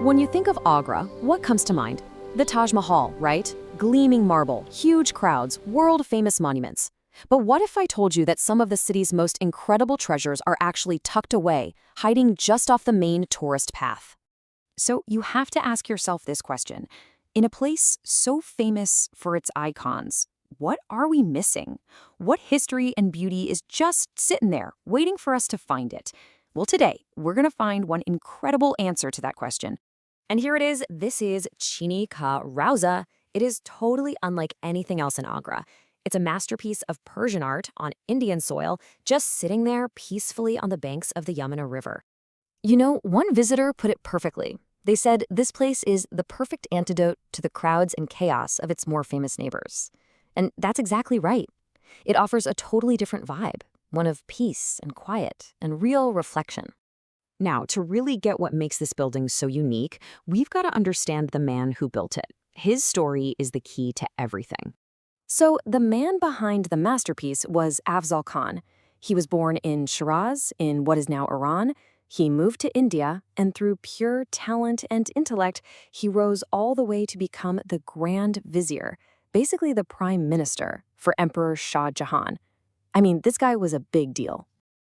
When you think of Agra, what comes to mind? The Taj Mahal, right? Gleaming marble, huge crowds, world-famous monuments. But what if I told you that some of the city's most incredible treasures are actually tucked away, hiding just off the main tourist path? So you have to ask yourself this question. In a place so famous for its icons, what are we missing? What history and beauty is just sitting there, waiting for us to find it? Well, today, we're going to find one incredible answer to that question. And here it is. This is Chini Ka Rauza. It is totally unlike anything else in Agra. It's a masterpiece of Persian art on Indian soil, just sitting there peacefully on the banks of the Yamuna River. You know, one visitor put it perfectly. They said this place is the perfect antidote to the crowds and chaos of its more famous neighbors. And that's exactly right. It offers a totally different vibe, one of peace and quiet and real reflection. Now, to really get what makes this building so unique, we've got to understand the man who built it. His story is the key to everything. So, the man behind the masterpiece was Afzal Khan. He was born in Shiraz, in what is now Iran. He moved to India, and through pure talent and intellect, he rose all the way to become the Grand Vizier, basically the Prime Minister for Emperor Shah Jahan. I mean, this guy was a big deal.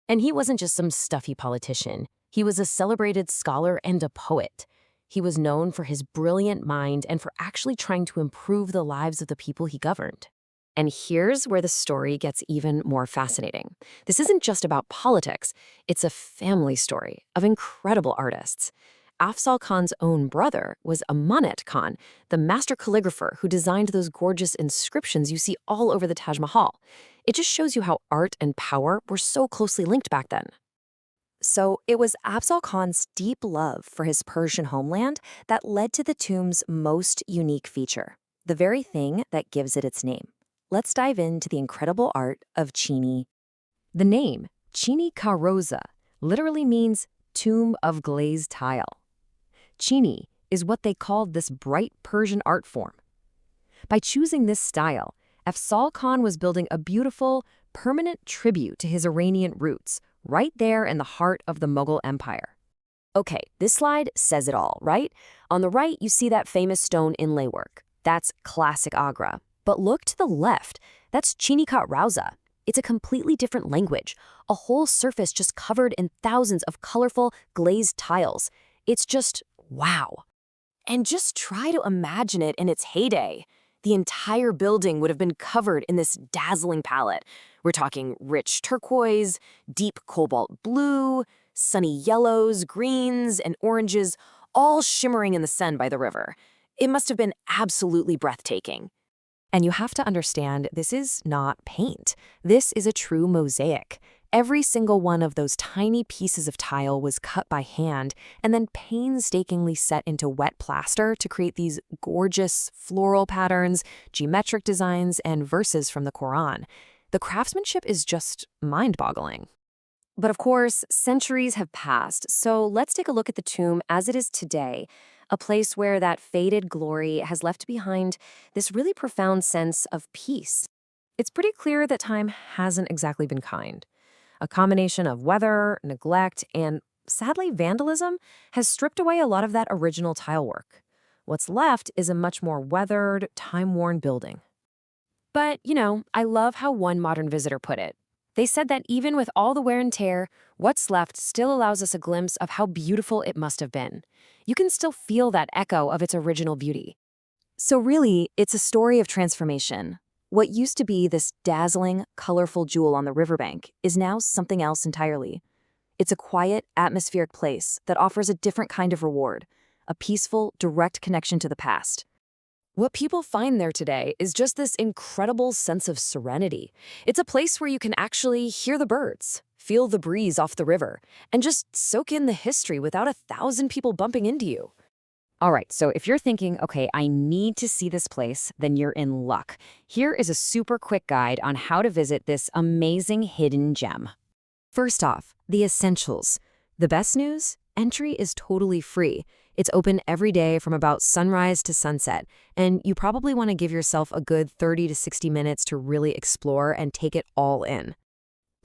And he wasn't just some stuffy politician. He was a celebrated scholar and a poet. He was known for his brilliant mind and for actually trying to improve the lives of the people he governed. And here's where the story gets even more fascinating. This isn't just about politics. It's a family story of incredible artists. Afzal Khan's own brother was Amanat Khan, the master calligrapher who designed those gorgeous inscriptions you see all over the Taj Mahal. It just shows you how art and power were so closely linked back then. So it was Afzal Khan's deep love for his Persian homeland that led to the tomb's most unique feature, the very thing that gives it its name. Let's dive into the incredible art of Chini. The name, Chini Ka Rauza, literally means tomb of glazed tile. Chini is what they called this bright Persian art form. By choosing this style, Afzal Khan was building a beautiful, permanent tribute to his Iranian roots, right there in the heart of the Mughal Empire. Okay, this slide says it all, right? On the right, you see that famous stone inlay work. That's classic Agra. But look to the left. That's Chini Ka Rauza. It's a completely different language, a whole surface just covered in thousands of colorful, glazed tiles. It's just wow. And just try to imagine it in its heyday. The entire building would have been covered in this dazzling palette. We're talking rich turquoise, deep cobalt blue, sunny yellows, greens, and oranges, all shimmering in the sun by the river. It must have been absolutely breathtaking. And you have to understand, this is not paint. This is a true mosaic. Every single one of those tiny pieces of tile was cut by hand and then painstakingly set into wet plaster to create these gorgeous floral patterns, geometric designs, and verses from the Quran. The craftsmanship is just mind-boggling. But of course, centuries have passed, so let's take a look at the tomb as it is today, a place where that faded glory has left behind this really profound sense of peace. It's pretty clear that time hasn't exactly been kind. A combination of weather, neglect, and, sadly, vandalism has stripped away a lot of that original tile work. What's left is a much more weathered, time-worn building. But, you know, I love how one modern visitor put it. They said that even with all the wear and tear, what's left still allows us a glimpse of how beautiful it must have been. You can still feel that echo of its original beauty. So really, it's a story of transformation. What used to be this dazzling, colorful jewel on the riverbank is now something else entirely. It's a quiet, atmospheric place that offers a different kind of reward, a peaceful, direct connection to the past. What people find there today is just this incredible sense of serenity. It's a place where you can actually hear the birds, feel the breeze off the river, and just soak in the history without 1,000 people bumping into you. All right, so if you're thinking, okay, I need to see this place, then you're in luck. Here is a super quick guide on how to visit this amazing hidden gem. First off, the essentials. The best news? Entry is totally free. It's open every day from about sunrise to sunset, and you probably want to give yourself a good 30 to 60 minutes to really explore and take it all in.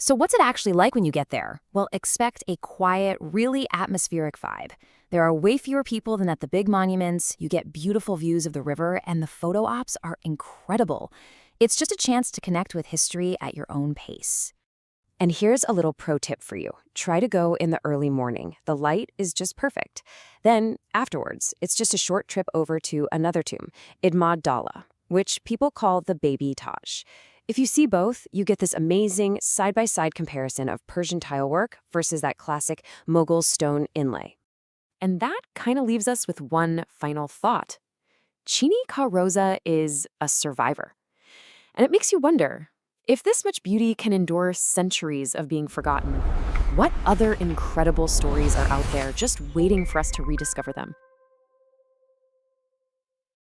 So what's it actually like when you get there? Well, expect a quiet, really atmospheric vibe. There are way fewer people than at the big monuments, you get beautiful views of the river, and the photo ops are incredible. It's just a chance to connect with history at your own pace. And here's a little pro tip for you. Try to go in the early morning. The light is just perfect. Then, afterwards, it's just a short trip over to another tomb, Idmad Dala, which people call the Baby Taj. If you see both, you get this amazing side-by-side comparison of Persian tilework versus that classic Mughal stone inlay. And that kind of leaves us with one final thought. Chini Ka Rauza is a survivor. And it makes you wonder, if this much beauty can endure centuries of being forgotten, what other incredible stories are out there just waiting for us to rediscover them?